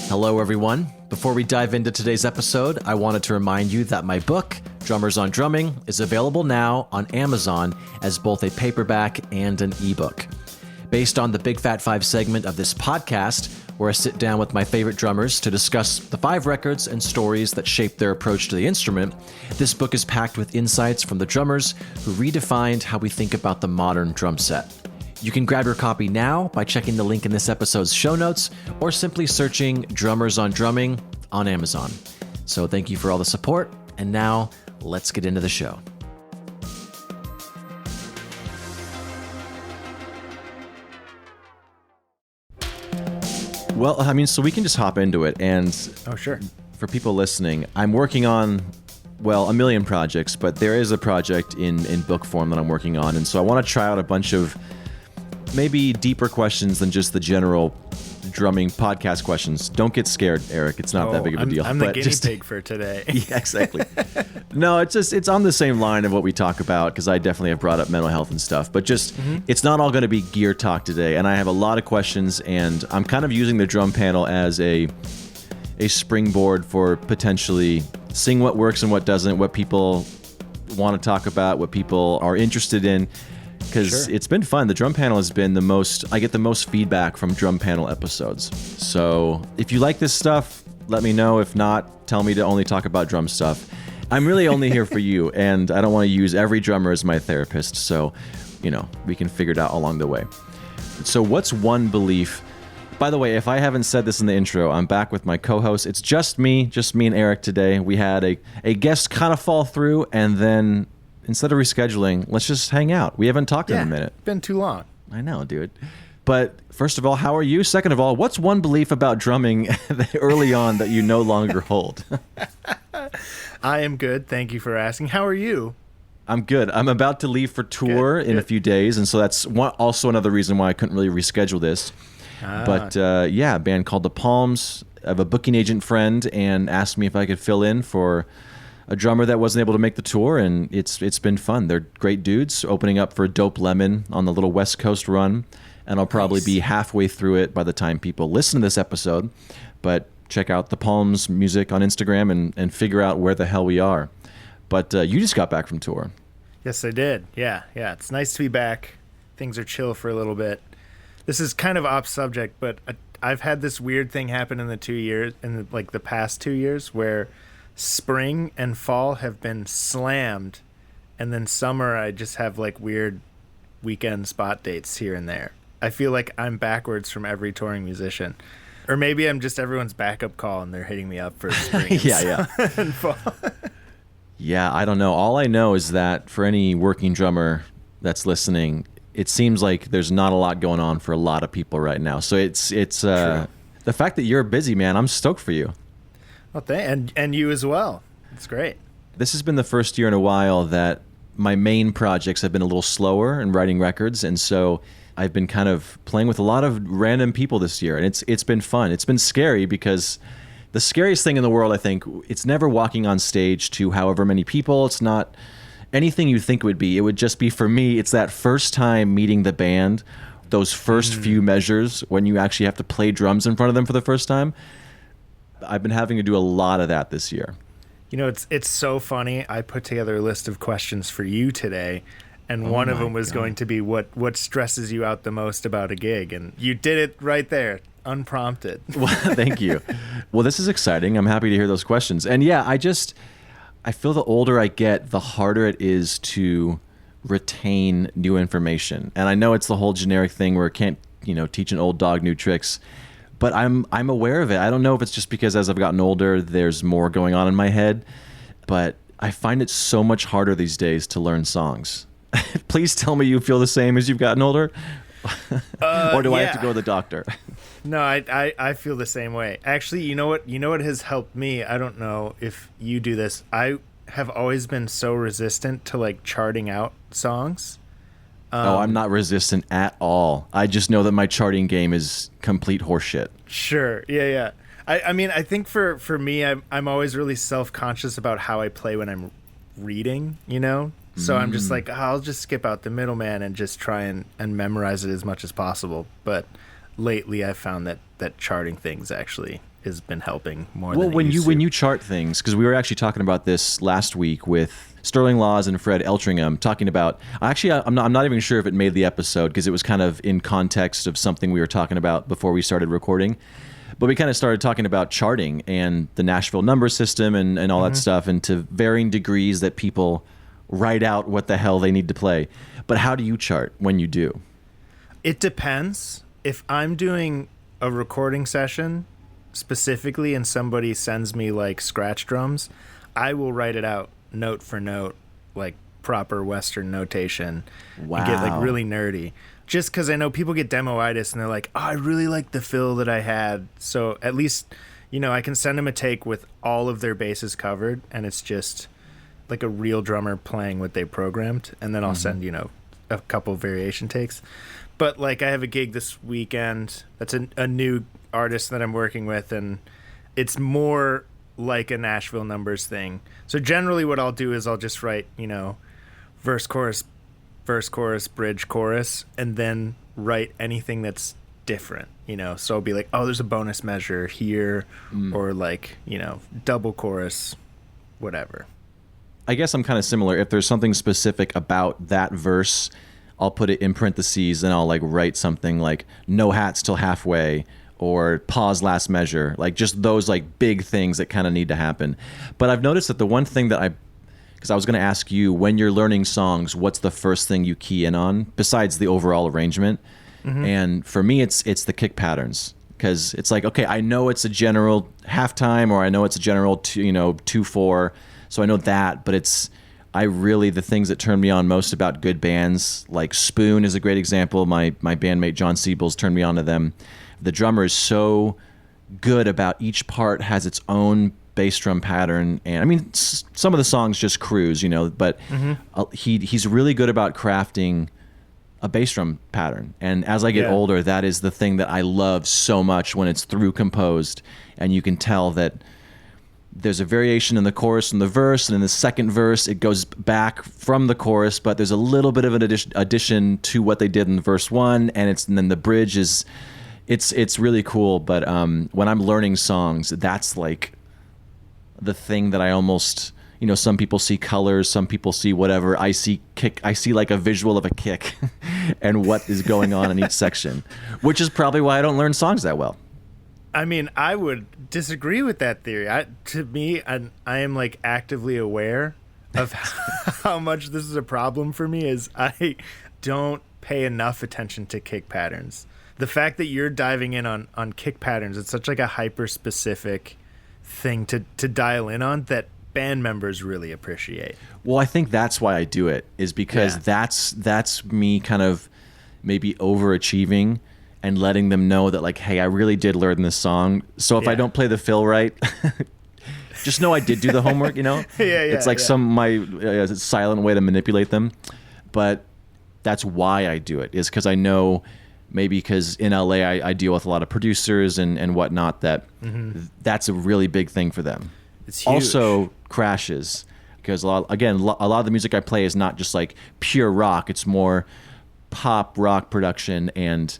Hello, everyone. Before we dive into today's episode, I wanted to remind you that my book, Drummers on Drumming, is available now on Amazon as both a paperback and an ebook. Based on the Big Fat 5 segment of this podcast, where I sit down with my favorite drummers to discuss the 5 records and stories that shaped their approach to the instrument, this book is packed with insights from the drummers who redefined how we think about the modern drum set. You can grab your copy now by checking the link in this episode's show notes or simply searching Drummers on Drumming on Amazon. So thank you for all the support, and now let's get into the show. Well, so we can just hop into it. And sure. For people listening, I'm working on, a million projects, but there is a project in book form that I'm working on. And so I want to try out a bunch of maybe deeper questions than just the general drumming podcast questions. Don't get scared, Eric. It's not that big of a deal. I'm the guinea pig for today. Yeah, exactly. No, it's on the same line of what we talk about, because I definitely have brought up mental health and stuff, but it's not all going to be gear talk today. And I have a lot of questions, and I'm kind of using the drum panel as a springboard for potentially seeing what works and what doesn't, what people want to talk about, what people are interested in. Because It's been fun. The drum panel has been I get the most feedback from drum panel episodes. So if you like this stuff, let me know. If not, tell me to only talk about drum stuff. I'm really only here for you, and I don't want to use every drummer as my therapist. So, we can figure it out along the way. So what's one belief? By the way, if I haven't said this in the intro, I'm back with my co-host. It's just me and Eric today. We had a guest kind of fall through, and then instead of rescheduling, let's just hang out. We haven't talked in a minute. Been too long. I know, dude. But first of all, how are you? Second of all, what's one belief about drumming early on that you no longer hold? I am good. Thank you for asking. How are you? I'm good. I'm about to leave for tour in a few days, and so that's also another reason why I couldn't really reschedule this. But a band called The Palms. I have a booking agent friend and asked me if I could fill in for a drummer that wasn't able to make the tour, and it's been fun. They're great dudes, opening up for Dope Lemon on the little West Coast run, and I'll probably be halfway through it by the time people listen to this episode. But check out The Palms music on Instagram and figure out where the hell we are. But you just got back from tour. Yes, I did. Yeah. It's nice to be back. Things are chill for a little bit. This is kind of off subject, but I've had this weird thing happen in the past 2 years where spring and fall have been slammed, and then summer I just have weird weekend spot dates here and there. I feel like I'm backwards from every touring musician, or maybe I'm just everyone's backup call and they're hitting me up for spring and fall. Yeah, I don't know. All I know is that for any working drummer that's listening, it seems like there's not a lot going on for a lot of people right now. So it's the fact that you're busy, man. I'm stoked for you. Well, and you as well. It's great. This has been the first year in a while that my main projects have been a little slower in writing records, and so I've been kind of playing with a lot of random people this year, and it's been fun. It's been scary because the scariest thing in the world, I think, it's never walking on stage to however many people. It's not anything you think it would be. It would just be, for me, it's that first time meeting the band, those first few measures when you actually have to play drums in front of them for the first time. I've been having to do a lot of that this year. It's so funny. I put together a list of questions for you today, and one of them was going to be what stresses you out the most about a gig, and you did it right there, unprompted. Well, thank you. Well, this is exciting. I'm happy to hear those questions. And yeah, I feel the older I get, the harder it is to retain new information. And I know it's the whole generic thing where it can't, teach an old dog new tricks. But I'm aware of it. I don't know if it's just because as I've gotten older, there's more going on in my head. But I find it so much harder these days to learn songs. Please tell me you feel the same as you've gotten older. Or do I have to go to the doctor? No, I feel the same way. Actually, you know what has helped me? I don't know if you do this. I have always been so resistant to charting out songs. I'm not resistant at all. I just know that my charting game is complete horseshit. Sure. Yeah. I mean, I think for me, I'm always really self-conscious about how I play when I'm reading, So I'm just I'll just skip out the middleman and just try and memorize it as much as possible. But lately I've found that charting things actually has been helping more Well, than when you chart things, because we were actually talking about this last week with Sterling Laws and Fred Eltringham, talking about, actually I'm not even sure if it made the episode because it was kind of in context of something we were talking about before we started recording. But we kind of started talking about charting and the Nashville number system and all that stuff, and to varying degrees that people write out what the hell they need to play. But how do you chart when you do? It depends. If I'm doing a recording session specifically and somebody sends me like scratch drums, I will write it out note for note, like proper Western notation. Wow. And get like really nerdy. Just because I know people get demoitis and they're like, oh, I really like the fill that I had. So at least, I can send them a take with all of their bases covered, and it's just like a real drummer playing what they programmed. And then I'll send, a couple variation takes. But like I have a gig this weekend that's a new artist that I'm working with, and it's more like a Nashville numbers thing. So generally what I'll do is I'll just write, verse, chorus, bridge, chorus, and then write anything that's different, So it'll be like, oh, there's a bonus measure here, or like, double chorus, whatever. I guess I'm kind of similar. If there's something specific about that verse, I'll put it in parentheses and I'll like write something like no hats till halfway or pause last measure, like just those like big things that kind of need to happen. But I've noticed that the one thing that because I was going to ask you, when you're learning songs, what's the first thing you key in on besides the overall arrangement? And for me, it's the kick patterns, because it's like, okay, I know it's a general halftime, or I know it's a general 2/4, so I know that. But the things that turn me on most about good bands, like Spoon is a great example. My bandmate John Siebels turned me on to them. The drummer is so good about each part has its own bass drum pattern, and I mean some of the songs just cruise, but he's really good about crafting a bass drum pattern. And as I get older, that is the thing that I love so much, when it's through composed and you can tell that there's a variation in the chorus and the verse, and in the second verse it goes back from the chorus, but there's a little bit of an addition to what they did in verse 1, and then the bridge is it's really cool. But when I'm learning songs, that's like the thing that I almost, some people see colors, some people see whatever. I see like a visual of a kick and what is going on in each section, which is probably why I don't learn songs that well. I mean, I would disagree with that theory. To me, I am like actively aware of how much this is a problem for me, is I don't pay enough attention to kick patterns. The fact that you're diving in on kick patterns, it's such like a hyper specific thing to dial in on that band members really appreciate. Well, I think that's why I do it, is because that's me kind of maybe overachieving and letting them know that like, hey, I really did learn this song. So if I don't play the fill right, just know I did do the homework, It's like my silent way to manipulate them. But that's why I do it, is because I know, maybe because in LA I deal with a lot of producers and whatnot, that that's a really big thing for them. It's huge. Also crashes, because a lot of the music I play is not just like pure rock. It's more pop rock production, and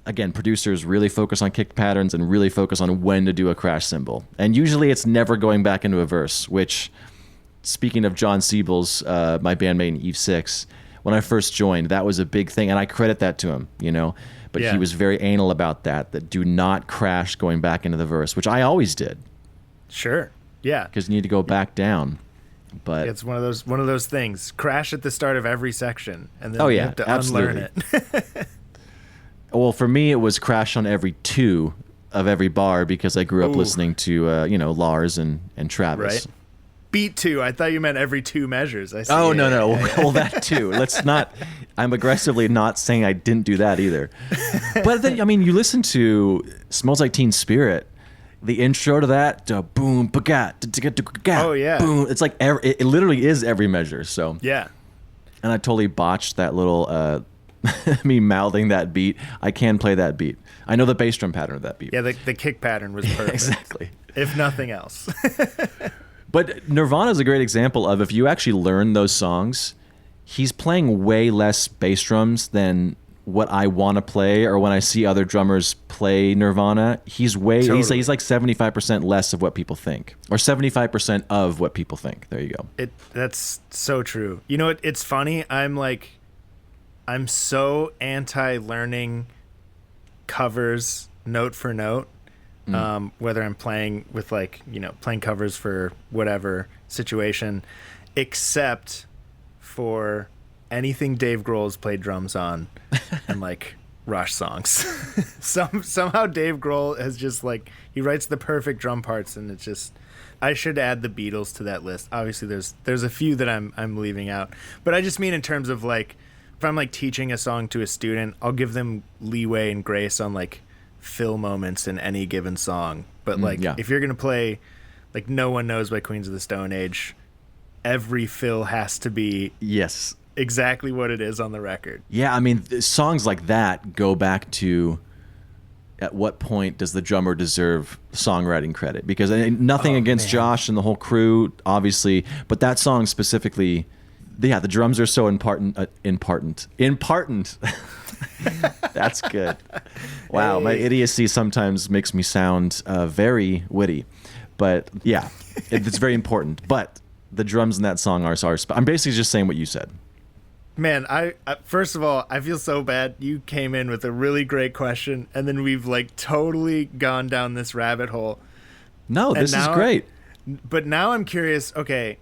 again, producers really focus on kick patterns and really focus on when to do a crash cymbal. And usually it's never going back into a verse, which, speaking of John Siebels, my bandmate in Eve 6, when I first joined, that was a big thing, and I credit that to him, But he was very anal about that do not crash going back into the verse, which I always did. Sure. Yeah. Because you need to go back down. But it's one of those things. Crash at the start of every section, and then you have to unlearn it. Well, for me, it was crash on every 2 of every bar, because I grew up listening to Lars and Travis. Right. Beat 2. I thought you meant every 2 measures. I see. Oh, no. Well, that too. Let's not. I'm aggressively not saying I didn't do that either. But then, I mean, you listen to "Smells Like Teen Spirit." The intro to that, boom, bagat, oh yeah, boom. It's like it literally is every measure. So yeah. And I totally botched that little me mouthing that beat. I can play that beat. I know the bass drum pattern of that beat. Yeah, the kick pattern was perfect. Exactly. If nothing else. But Nirvana is a great example of, if you actually learn those songs, he's playing way less bass drums than what I want to play, or when I see other drummers play Nirvana, he's Totally. he's like 75% less of what people think, or 75% of what people think. There you go. That's so true. You know, it's funny. I'm so anti learning covers note for note. Whether I'm playing with playing covers for whatever situation, except for anything Dave Grohl's played drums on and like Rush songs. Somehow Dave Grohl has just he writes the perfect drum parts, and it's just, I should add the Beatles to that list. Obviously there's a few that I'm leaving out, but I just mean in terms of if I'm teaching a song to a student, I'll give them leeway and grace on fill moments in any given song. But if you're gonna play No One Knows by Queens of the Stone Age, every fill has to be exactly what it is on the record. Yeah, I mean, songs like that go back to, at what point does the drummer deserve songwriting credit? Because nothing against Josh and the whole crew, obviously, but that song specifically, the drums are so important. That's good. Wow, my idiocy sometimes makes me sound very witty, but yeah, it's very important. But the drums in that song are. I'm basically just saying what you said. Man, I first of all, I feel so bad. You came in with a really great question, and then we've totally gone down this rabbit hole. No, this is great. But now I'm curious. Okay,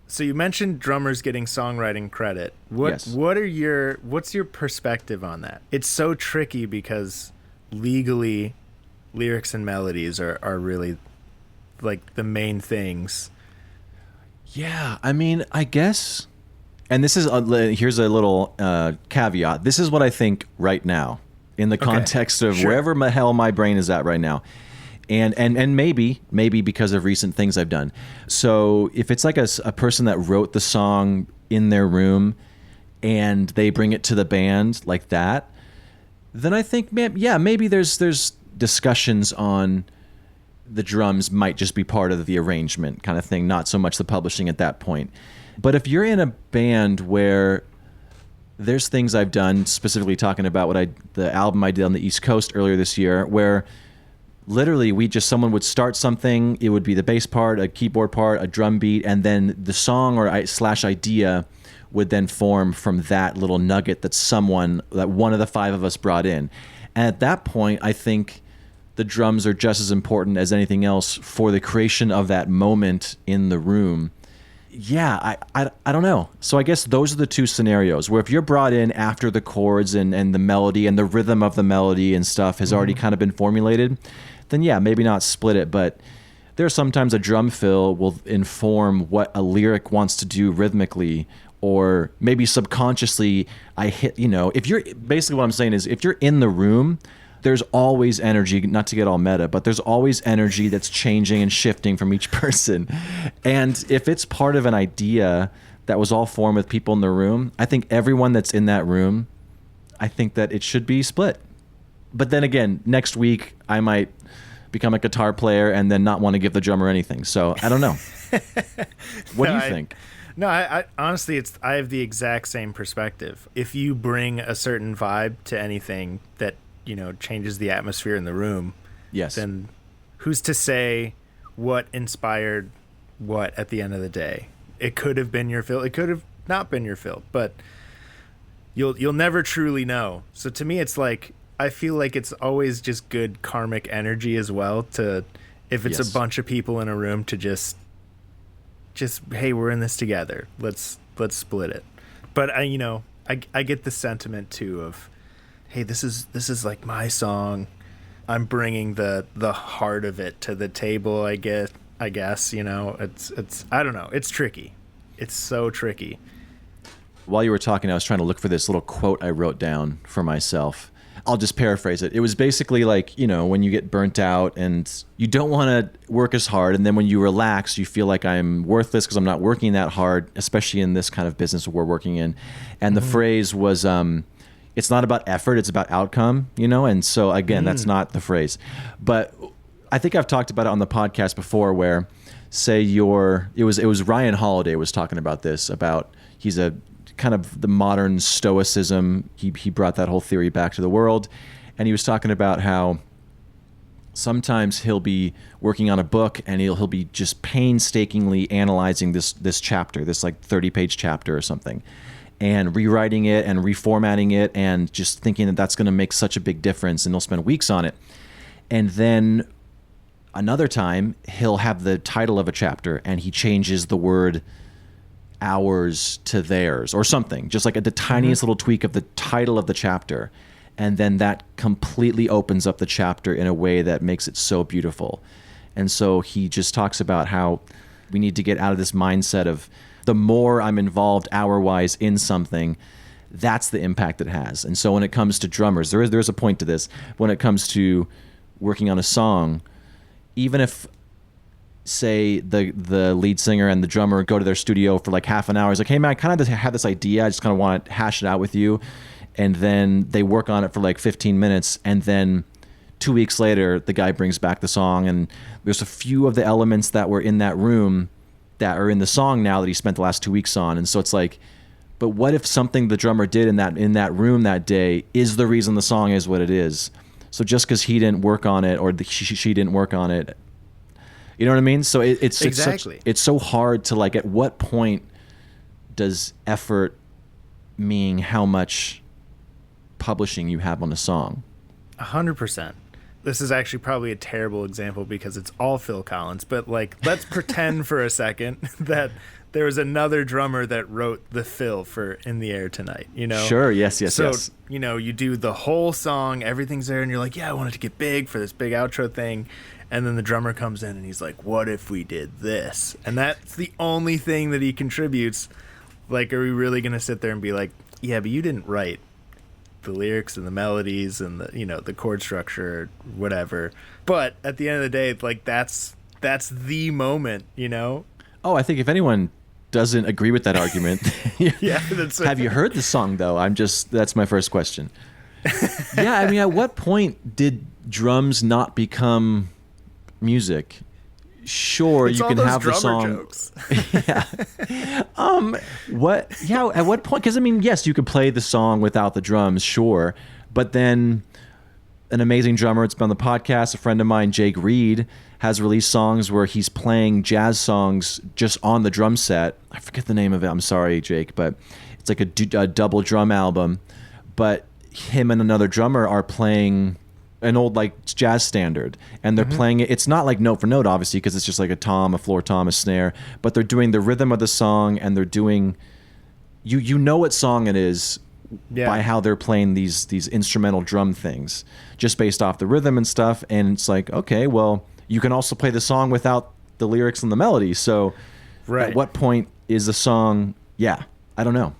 so you mentioned drummers getting songwriting credit. What's your perspective on that? It's so tricky because legally, lyrics and melodies are really the main things. Yeah, I mean, I guess, and this is here's a little caveat. This is what I think right now, in the context of wherever the hell my brain is at right now, and maybe because of recent things I've done. So if it's a person that wrote the song in their room, and they bring it to the band like that, then I think maybe there's discussions on the drums might just be part of the arrangement kind of thing, not so much the publishing at that point. But if you're in a band where there's things I've done, specifically talking about the album I did on the East Coast earlier this year, where literally someone would start something, it would be the bass part, a keyboard part, a drum beat, and then the song or idea would then form from that little nugget that one of the five of us brought in. And at that point, I think the drums are just as important as anything else for the creation of that moment in the room. Yeah, I don't know. So I guess those are the two scenarios where if you're brought in after the chords and the melody and the rhythm of the melody and stuff has already kind of been formulated, then yeah, maybe not split it. But there's sometimes a drum fill will inform what a lyric wants to do rhythmically, or maybe subconsciously if you're, basically what I'm saying is, if you're in the room, there's always energy, not to get all meta, but there's always energy that's changing and shifting from each person. And if it's part of an idea that was all formed with people in the room, I think everyone that's in that room, I think that it should be split. But then again, next week, I might become a guitar player and then not want to give the drummer anything. So I don't know. What do you think? No, I honestly, I have the exact same perspective. If you bring a certain vibe to anything that changes the atmosphere in the room, then who's to say what inspired what at the end of the day? It could have been your fill, it could have not been your fill, but you'll never truly know. So to me, it's I feel like it's always just good karmic energy as well, to, if it's a bunch of people in a room, to just hey, we're in this together, let's split it. But I get the sentiment too of, hey, this is my song. I'm bringing the heart of it to the table. I guess it's I don't know. It's tricky. It's so tricky. While you were talking, I was trying to look for this little quote I wrote down for myself. I'll just paraphrase it. It was basically when you get burnt out and you don't want to work as hard, and then when you relax, you feel like I'm worthless because I'm not working that hard, especially in this kind of business we're working in. And the phrase was, it's not about effort, it's about outcome, And so again, that's not the phrase. But I think I've talked about it on the podcast before, where say it was Ryan Holiday was talking about this, about he's a kind of the modern stoicism. He brought that whole theory back to the world, and he was talking about how sometimes he'll be working on a book and he'll be just painstakingly analyzing this chapter, this like 30-page chapter or something, and rewriting it and reformatting it and just thinking that that's going to make such a big difference, and he'll spend weeks on it. And then another time he'll have the title of a chapter and he changes the word ours to theirs or something, just like the tiniest little tweak of the title of the chapter. And then that completely opens up the chapter in a way that makes it so beautiful. And so he just talks about how we need to get out of this mindset of the more I'm involved hour-wise in something, that's the impact it has. And so when it comes to drummers, there's a point to this. When it comes to working on a song, even if, say, the lead singer and the drummer go to their studio for like half an hour, it's like, hey man, I kind of have this idea, I just kind of want to hash it out with you. And then they work on it for like 15 minutes, and then 2 weeks later, the guy brings back the song, and there's a few of the elements that were in that room that are in the song now that he spent the last 2 weeks on. And so it's like, but what if something the drummer did in that room that day is the reason the song is what it is? So just because he didn't work on it, or she didn't work on it, you know what I mean? So it's exactly. It's so hard to, like, at what point does effort mean how much publishing you have on a song? 100%. This is actually probably a terrible example because it's all Phil Collins, but like, let's pretend for a second that there was another drummer that wrote the fill for In the Air Tonight, you know? Sure, yes. So, you know, you do the whole song, everything's there, and you're like, yeah, I want it to get big for this big outro thing. And then the drummer comes in and he's like, what if we did this? And that's the only thing that he contributes. Like, are we really going to sit there and be like, yeah, but you didn't write the lyrics and the melodies and the, you know, the chord structure or whatever. But at the end of the day, like, that's the moment, you know? Oh, I think if anyone doesn't agree with that argument, yeah, have you heard the song though? That's my first question. Yeah, I mean, at what point did drums not become music? Sure, it's you can have the song. Jokes. Yeah. What? Yeah. At what point? Because I mean, yes, you could play the song without the drums, sure, but then an amazing drummer, it's been on the podcast, a friend of mine, Jake Reed, has released songs where he's playing jazz songs just on the drum set. I forget the name of it. I'm sorry, Jake, but it's like a double drum album. But him and another drummer are playing an old like jazz standard, and they're playing it. It's not like note for note, obviously, because it's just like a tom, a floor tom, a snare. But they're doing the rhythm of the song, and they're doing, you know what song it is by how they're playing these instrumental drum things, just based off the rhythm and stuff. And it's like, okay, well, you can also play the song without the lyrics and the melody. So, at what point is the song? Yeah, I don't know.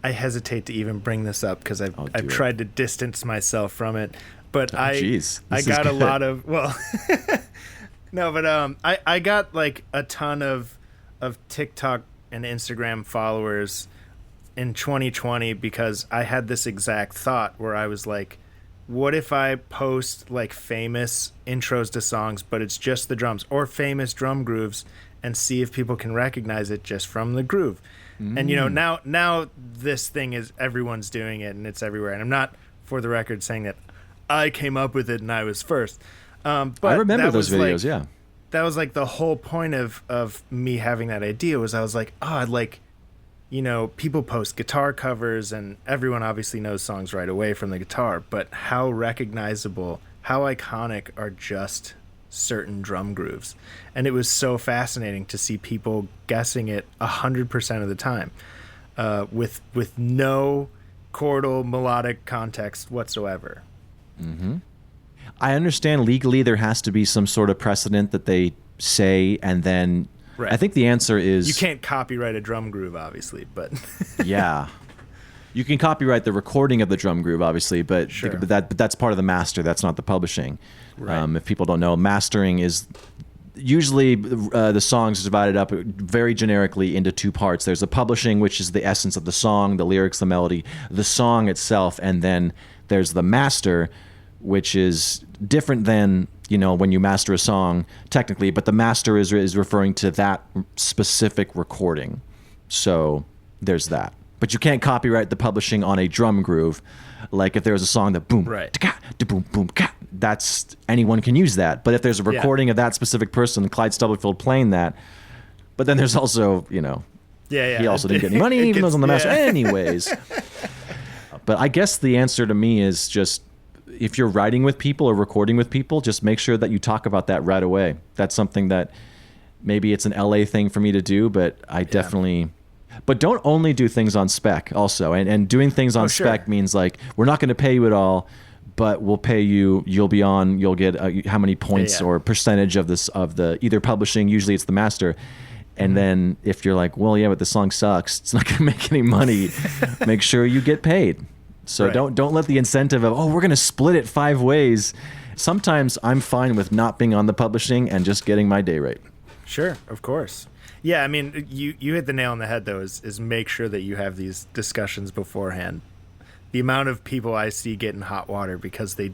I hesitate to even bring this up because I've tried to distance myself from it. But I got a lot of, well, no, but I got like a ton of TikTok and Instagram followers in 2020 because I had this exact thought where I was like, what if I post like famous intros to songs, but it's just the drums, or famous drum grooves, and see if people can recognize it just from the groove. And you know, now this thing is, everyone's doing it and it's everywhere. And I'm not, for the record, saying that I came up with it and I was first. But I remember those videos, yeah. That was like the whole point of me having that idea, was I was like, oh, I'd like, you know, people post guitar covers and everyone obviously knows songs right away from the guitar, but how recognizable, how iconic are just certain drum grooves. And it was so fascinating to see people guessing it 100% of the time, with no chordal melodic context whatsoever. I understand legally there has to be some sort of precedent that they say, and then I think the answer is you can't copyright a drum groove, obviously, but yeah, you can copyright the recording of the drum groove, obviously, but that's part of the master. That's not the publishing. If people don't know, mastering is usually the songs are divided up very generically into two parts. There's the publishing, which is the essence of the song, the lyrics, the melody, the song itself, and then there's the master, which is different than, you know, when you master a song technically, but the master is referring to that specific recording. So there's that. but you can't copyright the publishing on a drum groove. Like if there's a song that boom, Right. ka, da boom, boom, ka, that's anyone can use that. But if there's a recording of that specific person, Clyde Stubblefield playing that, but then there's also, you know, he also didn't get any money, even though it's on the master. Anyways. But I guess the answer to me is just, if you're writing with people or recording with people, just make sure that you talk about that right away. That's something that maybe it's an LA thing for me to do, but I definitely... But don't only do things on spec also. And doing things on spec means like, we're not going to pay you at all, but we'll pay you, you'll get how many points or percentage of the either publishing, usually it's the master. And then if you're like, well, yeah, but the song sucks, it's not going to make any money, make sure you get paid. So don't let the incentive of, we're going to split it 5 ways. Sometimes I'm fine with not being on the publishing and just getting my day rate. Sure, of course. Yeah, I mean, you hit the nail on the head, though, is make sure that you have these discussions beforehand. The amount of people I see get in hot water because they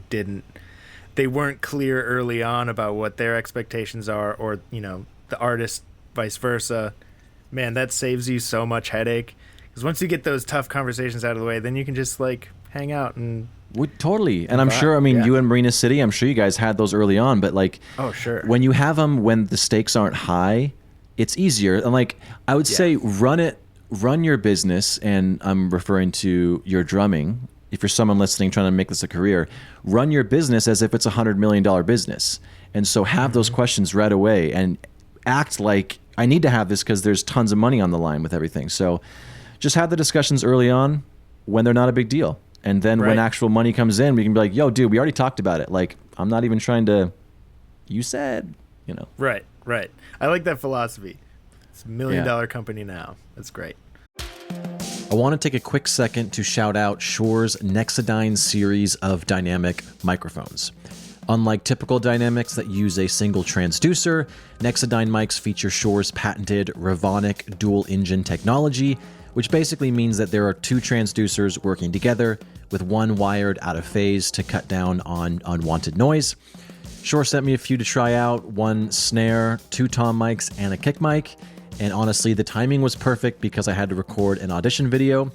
weren't clear early on about what their expectations are, or, you know, the artist, vice versa. Man, that saves you so much headache. Because once you get those tough conversations out of the way, then you can just, like, hang out and... Totally. And I'm sure, you and Marina City, I'm sure you guys had those early on, but, like... Oh, sure. When you have them when the stakes aren't high, it's easier. And, like, I would say run your business, and I'm referring to your drumming. If you're someone listening trying to make this a career, run your business as if it's a $100 million business. And so have those questions right away and act like, I need to have this because there's tons of money on the line with everything. So just have the discussions early on when they're not a big deal. And then when actual money comes in, we can be like, yo, dude, we already talked about it. Like, I'm not even trying to, you said, you know. Right. I like that philosophy. It's $1 million company now. That's great. I want to take a quick second to shout out Shure's Nexodyne series of dynamic microphones. Unlike typical dynamics that use a single transducer, Nexodyne mics feature Shure's patented Revonic dual engine technology, which basically means that there are 2 transducers working together, with one wired out of phase to cut down on unwanted noise. Shure sent me a few to try out, 1 snare, 2 tom mics, and a kick mic. And honestly, the timing was perfect because I had to record an audition video.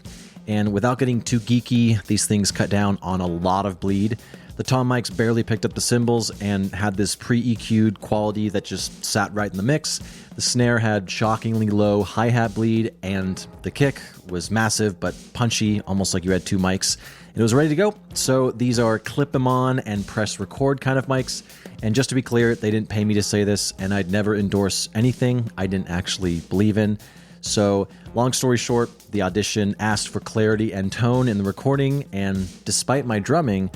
And without getting too geeky, these things cut down on a lot of bleed. The tom mics barely picked up the cymbals and had this pre-EQ'd quality that just sat right in the mix. The snare had shockingly low hi-hat bleed, and the kick was massive but punchy, almost like you had 2 mics. And it was ready to go. So these are clip them on and press record kind of mics. And just to be clear, they didn't pay me to say this, and I'd never endorse anything I didn't actually believe in. So long story short, the audition asked for clarity and tone in the recording, and despite my drumming,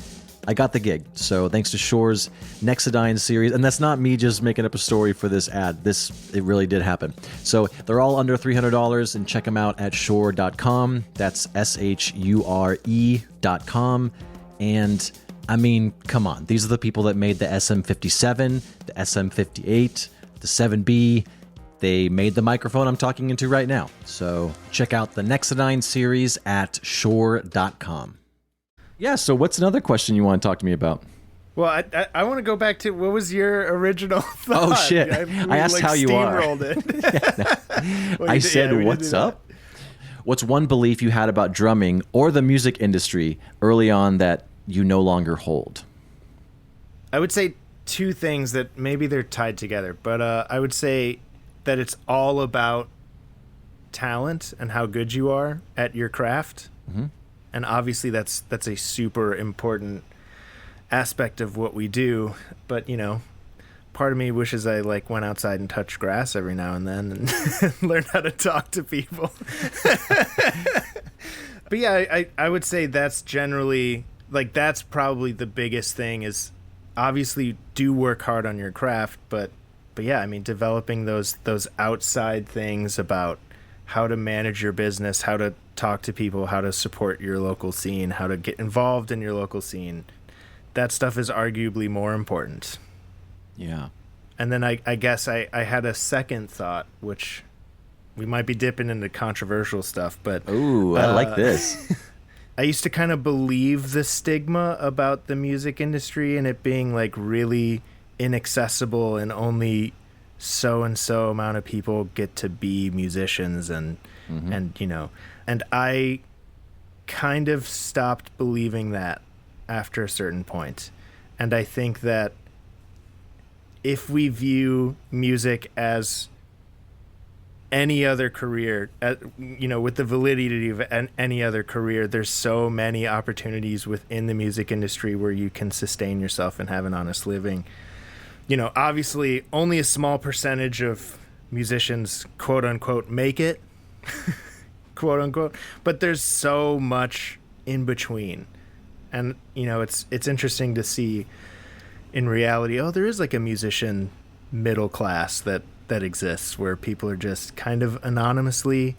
I got the gig. So thanks to Shure's Nexodyne series, and that's not me just making up a story for this ad. It really did happen. So they're all under $300, and check them out at shure.com. That's SHURE.com. And I mean, come on. These are the people that made the SM57, the SM58, the 7B. They made the microphone I'm talking into right now. So check out the Nexodyne series at shure.com. Yeah, so what's another question you want to talk to me about? Well, I want to go back to, what was your original thought? Oh, shit. I asked how you are. It. I said, what's up? What's one belief you had about drumming or the music industry early on that you no longer hold? I would say 2 things that maybe they're tied together, but I would say that it's all about talent and how good you are at your craft. Mm-hmm. And obviously that's a super important aspect of what we do. But, you know, part of me wishes I went outside and touched grass every now and then and learned how to talk to people. But yeah, I would say that's generally, that's probably the biggest thing, is obviously do work hard on your craft, but yeah, I mean, developing those outside things about how to manage your business, how to talk to people, how to support your local scene, how to get involved in your local scene. That stuff is arguably more important. Yeah. And then I guess I had a second thought, which we might be dipping into controversial stuff, but... Ooh, I like this. I used to kind of believe the stigma about the music industry and it being really inaccessible and only so and so amount of people get to be musicians, and you know, And I kind of stopped believing that after a certain point. And I think that if we view music as any other career, with the validity of any other career, there's so many opportunities within the music industry where you can sustain yourself and have an honest living. Obviously only a small percentage of musicians, quote unquote, make it, quote unquote, but there's so much in between. And, it's interesting to see in reality, there is like a musician middle class that exists where people are just kind of anonymously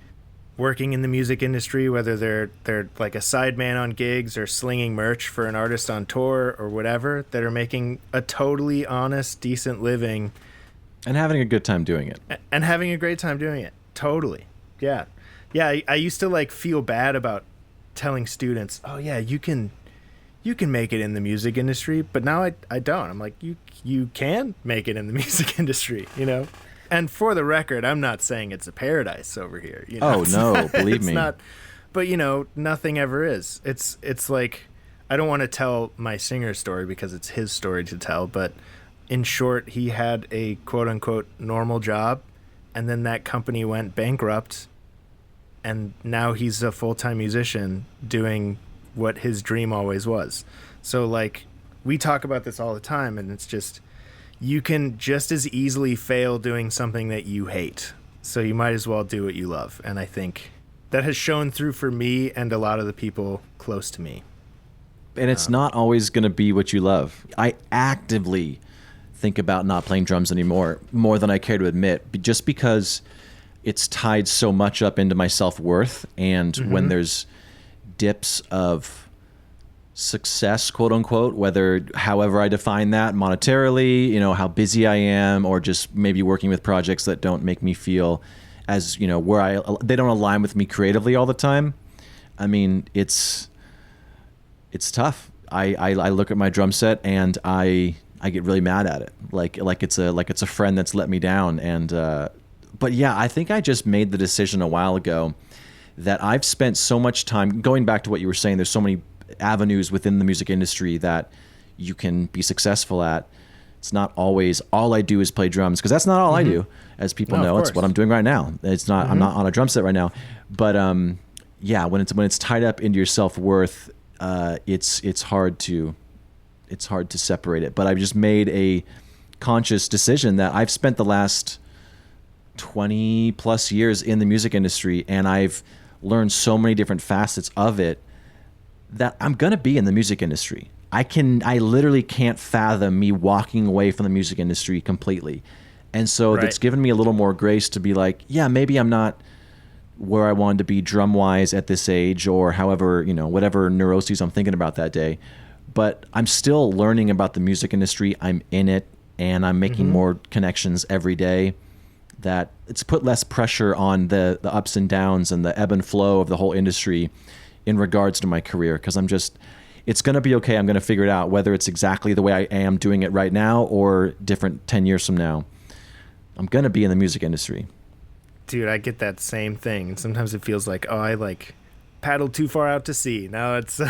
working in the music industry, whether they're like a sideman on gigs or slinging merch for an artist on tour or whatever, that are making a totally honest, decent living. And having a good time doing it. And having a great time doing it. Totally. Yeah. Yeah, I used to like feel bad about telling students, oh yeah, you can make it in the music industry, but now I don't. I'm like, you can make it in the music industry, And for the record, I'm not saying it's a paradise over here. Oh no, believe me. Not, but nothing ever is. It's like, I don't want to tell my singer's story because it's his story to tell, but in short, he had a quote unquote normal job, and then that company went bankrupt, and now he's a full-time musician doing what his dream always was. So like, we talk about this all the time, and it's just, you can just as easily fail doing something that you hate. So you might as well do what you love. And I think that has shown through for me and a lot of the people close to me. And it's not always going to be what you love. I actively think about not playing drums anymore, more than I care to admit, just because it's tied so much up into my self-worth. And when there's dips of success, quote unquote, however I define that monetarily, how busy I am, or just maybe working with projects that don't make me feel as, where they don't align with me creatively all the time. I mean, it's tough. I look at my drum set and I get really mad at it. Like it's a friend that's let me down. And, but yeah, I think I just made the decision a while ago that I've spent so much time going back to what you were saying. There's so many avenues within the music industry that you can be successful at. It's not always all I do is play drums, because that's not all I do, as people know. It's what I'm doing right now. It's not. I'm not on a drum set right now. But yeah, when it's tied up into your self-worth, it's hard to separate it. But I've just made a conscious decision that I've spent the last 20 plus years in the music industry, and I've learned so many different facets of it that I'm going to be in the music industry. I literally can't fathom me walking away from the music industry completely. And so that's given me a little more grace to be like, yeah, maybe I'm not where I wanted to be drum wise at this age, or however, whatever neuroses I'm thinking about that day, but I'm still learning about the music industry. I'm in it, and I'm making more connections every day. That it's put less pressure on the ups and downs and the ebb and flow of the whole industry in regards to my career, because it's going to be okay. I'm going to figure it out, whether it's exactly the way I am doing it right now or different 10 years from now. I'm going to be in the music industry. Dude, I get that same thing. And sometimes it feels like, I paddled too far out to sea. Now it's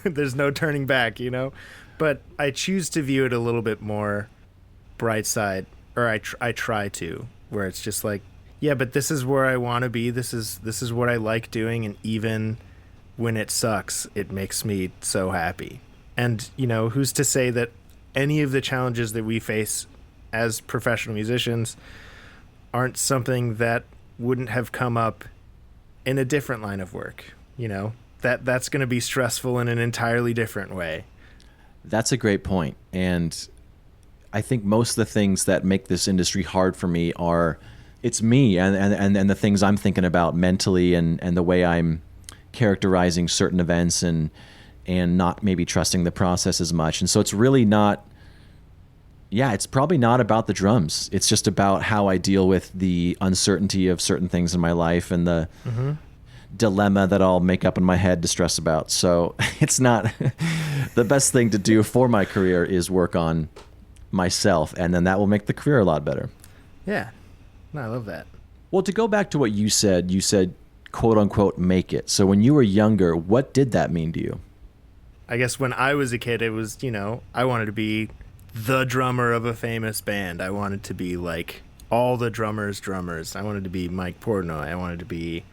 there's no turning back, But I choose to view it a little bit more bright side, or I try to, where it's just like, yeah, but this is where I want to be. This is what I like doing, and even when it sucks, it makes me so happy. And, who's to say that any of the challenges that we face as professional musicians aren't something that wouldn't have come up in a different line of work, that's going to be stressful in an entirely different way. That's a great point. And I think most of the things that make this industry hard for me it's me and the things I'm thinking about mentally, and the way I'm characterizing certain events, and not maybe trusting the process as much. And so it's really not, it's probably not about the drums. It's just about how I deal with the uncertainty of certain things in my life, and the dilemma that I'll make up in my head to stress about. So it's not the best thing to do for my career is work on myself, and then that will make the career a lot better. Yeah. No, I love that. Well, to go back to what you said quote unquote make it. So when you were younger, what did that mean to you? I guess when I was a kid, it was, I wanted to be the drummer of a famous band. I wanted to be like all the drummers. I wanted to be Mike Portnoy. I wanted to be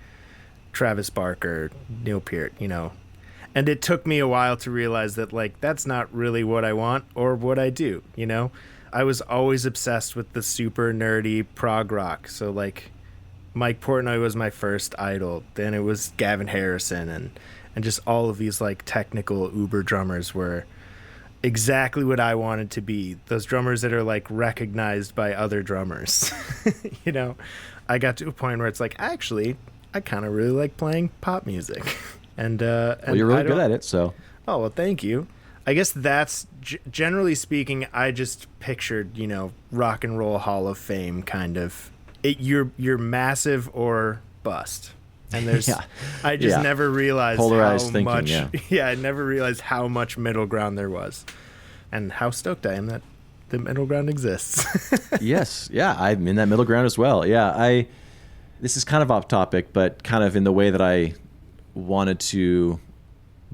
Travis Barker, Neil Peart, And it took me a while to realize that, like, that's not really what I want or what I do, I was always obsessed with the super nerdy prog rock. So, like, Mike Portnoy was my first idol. Then it was Gavin Harrison, and just all of these, like, technical uber drummers were exactly what I wanted to be. Those drummers that are, like, recognized by other drummers. I got to a point where it's like, actually, I kind of really like playing pop music. And well, you're really good at it, so. Oh, well, thank you. I guess that's, generally speaking, I just pictured, Rock and Roll Hall of Fame kind of. You're massive or bust. And there's, I just never realized polarized how thinking, much, I never realized how much middle ground there was. And how stoked I am that the middle ground exists. Yes, yeah, I'm in that middle ground as well. Yeah, this is kind of off topic, but kind of in the way that I wanted to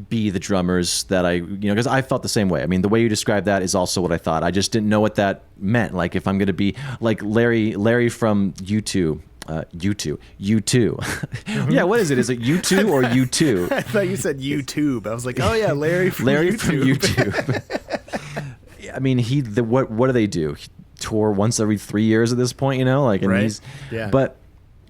be the drummers that because I felt the same way. I mean, the way you described that is also what I thought. I just didn't know what that meant. Like, if I'm going to be like Larry from U2, U2. Mm-hmm. Yeah, what is it? Is it U2 or U2? I thought you said YouTube. I was like, oh yeah, Larry from YouTube. I mean, what do they do? He tour once every 3 years at this point, like, and right? But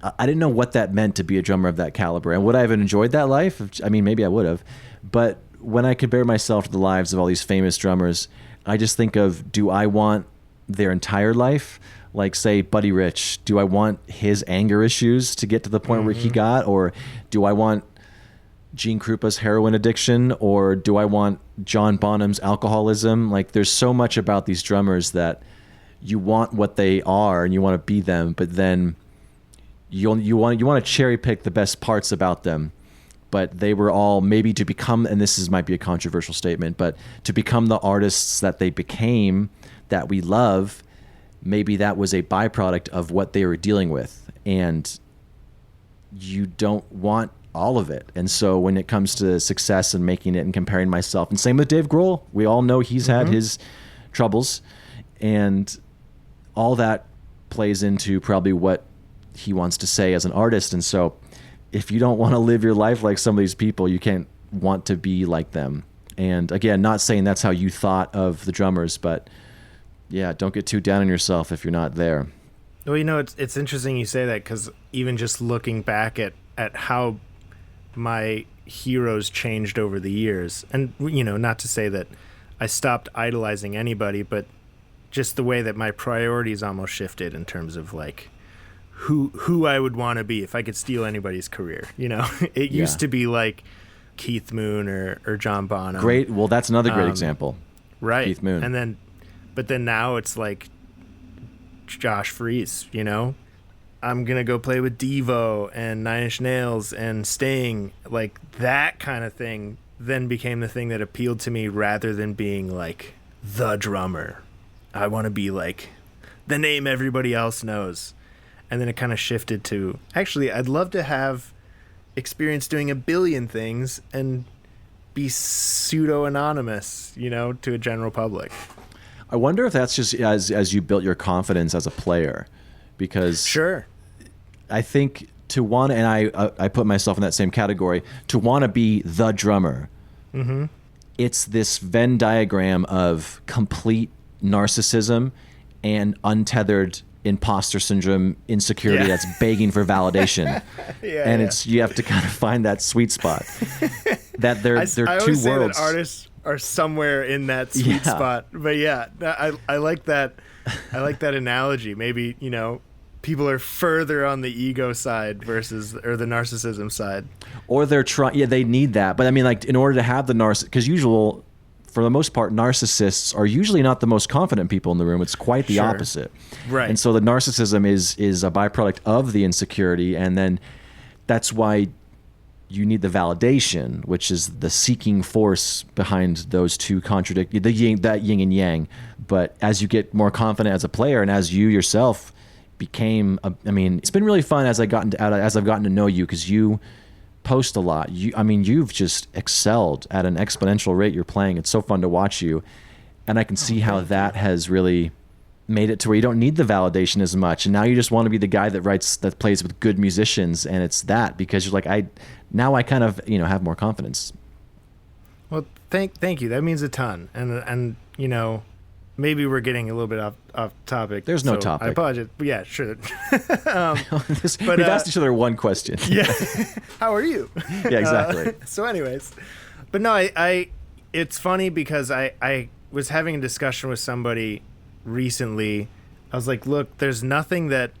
I didn't know what that meant to be a drummer of that caliber. And would I have enjoyed that life? I mean, maybe I would have. But when I compare myself to the lives of all these famous drummers, I just think of, do I want their entire life? Like, say, Buddy Rich, do I want his anger issues to get to the point where he got? Or do I want Gene Krupa's heroin addiction? Or do I want John Bonham's alcoholism? Like, there's so much about these drummers that you want what they are and you want to be them, but then you want to cherry pick the best parts about them. But they were all maybe to become, and might be a controversial statement, but to become the artists that they became, that we love, maybe that was a byproduct of what they were dealing with. And you don't want all of it. And so when it comes to success and making it and comparing myself, and same with Dave Grohl, we all know he's had his troubles, and all that plays into probably what he wants to say as an artist. And so if you don't want to live your life like some of these people, you can't want to be like them. And again, not saying that's how you thought of the drummers, but yeah, don't get too down on yourself if you're not there. Well, it's interesting you say that, because even just looking back at how my heroes changed over the years, and not to say that I stopped idolizing anybody, but just the way that my priorities almost shifted in terms of, like, who I would want to be if I could steal anybody's career. It used to be like Keith Moon or John Bonham. Great. Well, that's another great example. Right. Keith Moon. But then now it's like Josh Freese, I'm going to go play with Devo and Nine Inch Nails and Sting. Like, that kind of thing then became the thing that appealed to me, rather than being like the drummer. I want to be like the name everybody else knows. And then it kind of shifted to, actually, I'd love to have experience doing a billion things and be pseudo-anonymous, to a general public. I wonder if that's just as you built your confidence as a player, because sure, I think to want, and I put myself in that same category, to want to be the drummer, it's this Venn diagram of complete narcissism and untethered imposter syndrome insecurity that's begging for validation. It's, you have to kind of find that sweet spot. That they're two worlds. Say that artists are somewhere in that sweet spot. But I like that. I like that analogy. Maybe, people are further on the ego side or the narcissism side. Or they're trying, they need that. But I mean, like, in order to have the because for the most part, narcissists are usually not the most confident people in the room. It's quite the opposite. Right. And so the narcissism is a byproduct of the insecurity. And then that's why you need the validation, which is the seeking force behind those two that yin and yang. But as you get more confident as a player, and as you yourself became I mean, it's been really fun as I've gotten to know you, because you post a lot. You've just excelled at an exponential rate. You're playing. It's so fun to watch you, and I can see how that has really made it to where you don't need the validation as much, and now you just want to be the guy that plays with good musicians, and it's that because you're like, I kind of have more confidence. Well, thank you. That means a ton, and maybe we're getting a little bit off topic. There's no topic. I apologize. Yeah, sure. We've asked each other one question. Yeah. How are you? Yeah, exactly. So anyways, but no, I it's funny because I was having a discussion with somebody recently. I was like, look, there's nothing that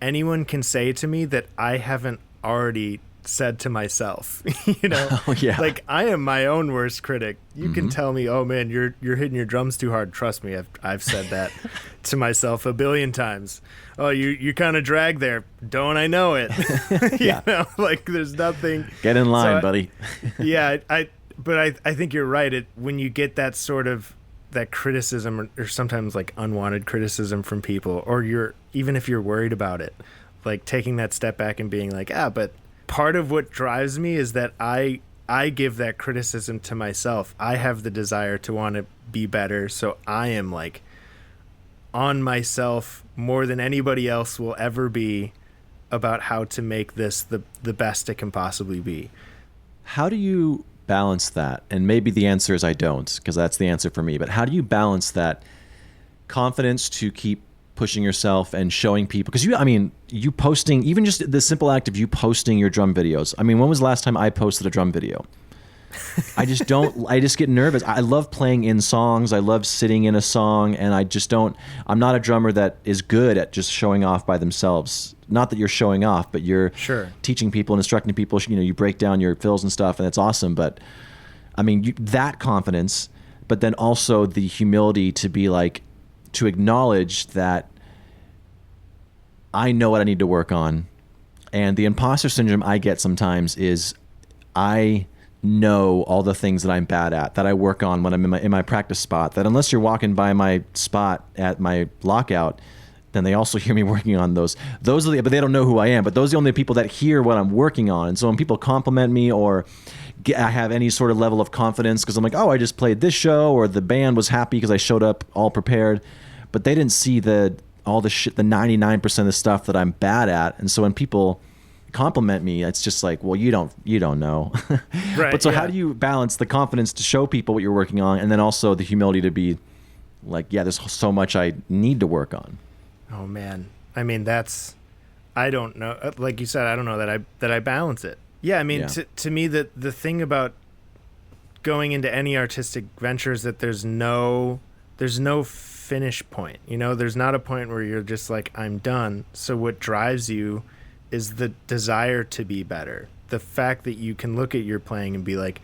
anyone can say to me that I haven't already said to myself. Oh, yeah. Like, I am my own worst critic. You can tell me, oh man, you're hitting your drums too hard. Trust me, I've said that to myself a billion times. Oh, you kind of drag there. Don't I know it? Yeah. Like, there's nothing. Get in line, buddy. Yeah, but I think you're right. When you get that sort of that criticism, or sometimes like unwanted criticism from people, or even if you're worried about it, like taking that step back and being like, but part of what drives me is that I give that criticism to myself. I have the desire to want to be better, so I am like on myself more than anybody else will ever be about how to make this the best it can possibly be. How do you balance that? And maybe the answer is I don't, because that's the answer for me. But how do you balance that confidence to keep pushing yourself and showing people? Because you posting, even just the simple act of you posting your drum videos. I mean, when was the last time I posted a drum video? I just get nervous. I love playing in songs. I love sitting in a song, and I'm not a drummer that is good at just showing off by themselves. Not that you're showing off, but you're teaching people and instructing people. You break down your fills and stuff, and it's awesome. But I mean, that confidence, but then also the humility to be like, to acknowledge that I know what I need to work on. And the imposter syndrome I get sometimes is I know all the things that I'm bad at, that I work on when I'm in my practice spot, that unless you're walking by my spot at my lockout, then they also hear me working on those. But they don't know who I am. But those are the only people that hear what I'm working on. And so when people compliment me, or I have any sort of level of confidence because I'm like, oh, I just played this show, or the band was happy because I showed up all prepared, but they didn't see all the shit, the 99% of the stuff that I'm bad at. And so when people compliment me, it's just like, well, you don't know. Right. But so how do you balance the confidence to show people what you're working on, and then also the humility to be like, yeah, there's so much I need to work on? Oh man, I mean, I don't know. Like you said, I don't know that I balance it. Yeah, I mean, to me, the thing about going into any artistic venture is that there's no finish point. There's not a point where you're just like, I'm done. So what drives you is the desire to be better. The fact that you can look at your playing and be like,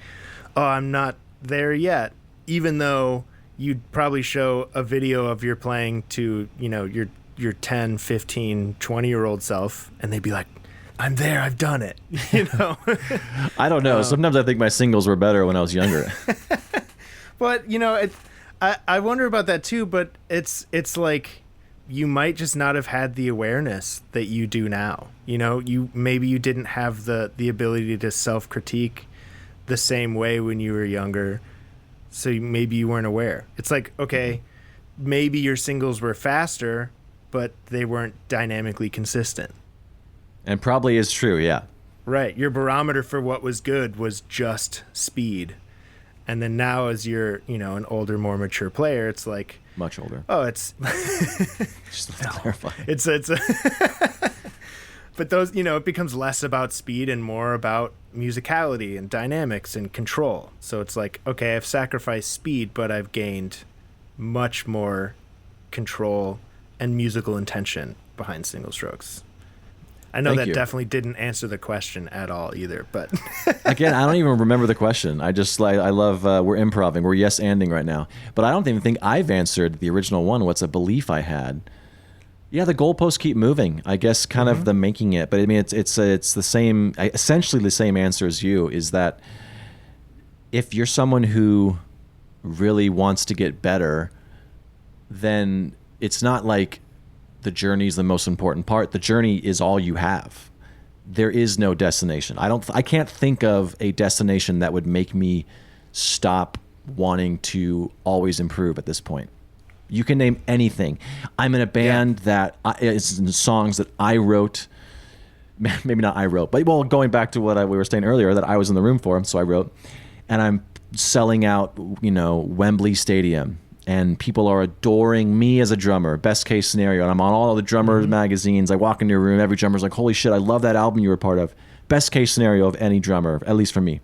oh, I'm not there yet, even though you'd probably show a video of your playing to, your 10, 15, 20-year-old self, and they'd be like, I'm there, I've done it. I don't know. Sometimes I think my singles were better when I was younger. But, I wonder about that too, but it's like you might just not have had the awareness that you do now. Maybe you didn't have the ability to self-critique the same way when you were younger, so maybe you weren't aware. It's like, okay, maybe your singles were faster, but they weren't dynamically consistent. And probably is true, yeah. Right. Your barometer for what was good was just speed. And then now, as you're, an older, more mature player, it's like... Much older. Oh, it's... Just to clarify. It's But those, it becomes less about speed and more about musicality and dynamics and control. So it's like, okay, I've sacrificed speed, but I've gained much more control and musical intention behind single strokes. I know that definitely didn't answer the question at all either, but again, I don't even remember the question. I love we're improvising, we're yes-anding right now, but I don't even think I've answered the original one. What's a belief I had? Yeah, the goalposts keep moving. I guess kind of the making it, but I mean it's the same, essentially the same answer as you. Is that if you're someone who really wants to get better, then it's not like the journey is the most important part. The journey is all you have. There is no destination. I can't think of a destination that would make me stop wanting to always improve at this point. You can name anything. I'm in a band that it's songs that I wrote. Maybe not I wrote, but well, going back to what we were saying earlier, that I was in the room for, so I wrote, and I'm selling out, Wembley Stadium, and people are adoring me as a drummer. Best case scenario, and I'm on all the drummers magazines. I walk into a room, every drummer's like, "Holy shit, I love that album you were part of." Best case scenario of any drummer, at least for me.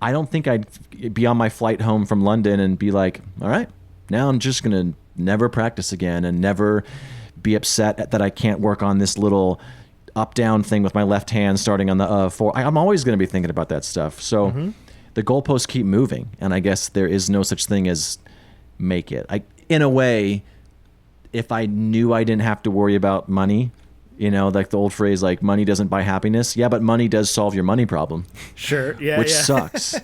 I don't think I'd be on my flight home from London and be like, "All right, now I'm just gonna never practice again and never be upset that I can't work on this little up-down thing with my left hand starting on the 4." I'm always going to be thinking about that stuff. So the goalposts keep moving, and I guess there is no such thing as make it. In a way, if I knew I didn't have to worry about money, like the old phrase, like money doesn't buy happiness. Yeah, but money does solve your money problem. Sure. Yeah. Which sucks.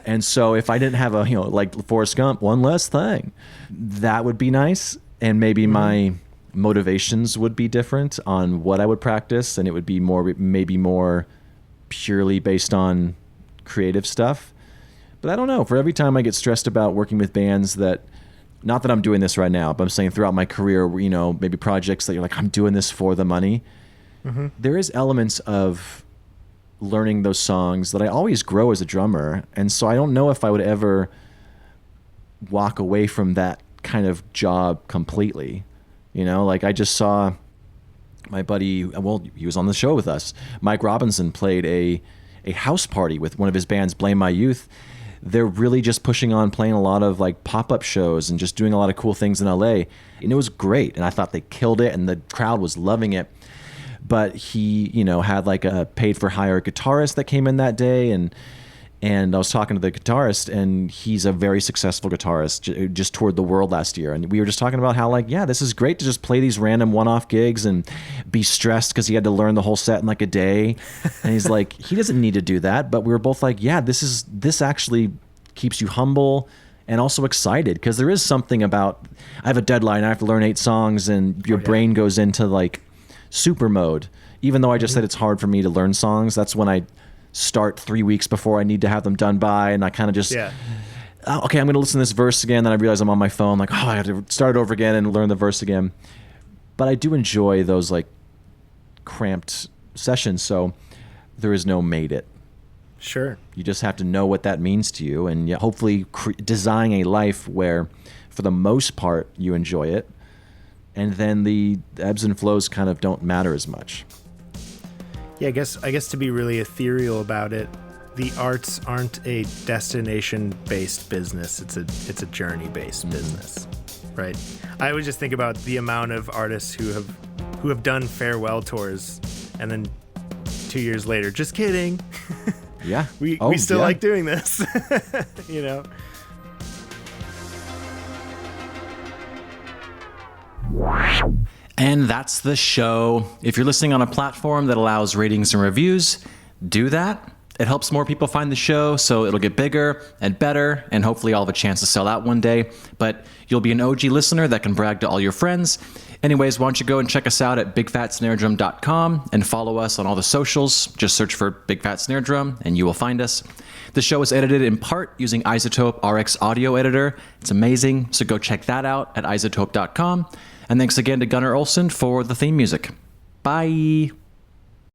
And so if I didn't have like Forrest Gump, one less thing, that would be nice. And maybe my motivations would be different on what I would practice, and it would be maybe more purely based on creative stuff. But I don't know. For every time I get stressed about working with bands that, not that I'm doing this right now, but I'm saying throughout my career, maybe projects that you're like, I'm doing this for the money. There is elements of learning those songs that I always grow as a drummer. And so I don't know if I would ever walk away from that kind of job completely. Like I just saw my buddy, he was on the show with us. Mike Robinson played a house party with one of his bands, Blame My Youth. They're really just pushing on playing a lot of like pop-up shows and just doing a lot of cool things in LA. And it was great. And I thought they killed it and the crowd was loving it. But he, had like a paid for hire guitarist that came in that day. And I was talking to the guitarist, and he's a very successful guitarist, just toured the world last year. And we were just talking about how this is great to just play these random one-off gigs and be stressed because he had to learn the whole set in like a day. And he's like, he doesn't need to do that. But we were both like, yeah, this actually keeps you humble and also excited, because there is something about, I have a deadline, I have to learn 8 songs, and your brain goes into like super mode. Even though I just said it's hard for me to learn songs, that's when I start 3 weeks before I need to have them done by, and I kind of just okay, I'm going to listen to this verse again, then I realize I'm on my phone, like, I have to start it over again and learn the verse again. But I do enjoy those like cramped sessions, so there is no made it. Sure. You just have to know what that means to you, and hopefully design a life where for the most part you enjoy it, and then the ebbs and flows kind of don't matter as much. Yeah, I guess to be really ethereal about it, the arts aren't a destination-based business. It's a journey-based business, right? I would just think about the amount of artists who have done farewell tours, and then 2 years later, just kidding. Yeah, we still like doing this, And that's the show. If you're listening on a platform that allows ratings and reviews, do that. It helps more people find the show, so it'll get bigger and better, and hopefully I'll have a chance to sell out one day. But you'll be an OG listener that can brag to all your friends. Anyways, why don't you go and check us out at bigfatsnaredrum.com and follow us on all the socials. Just search for Big Fat Snare Drum and you will find us. The show is edited in part using Isotope RX Audio Editor. It's amazing, so go check that out at isotope.com. And thanks again to Gunnar Olsen for the theme music. Bye!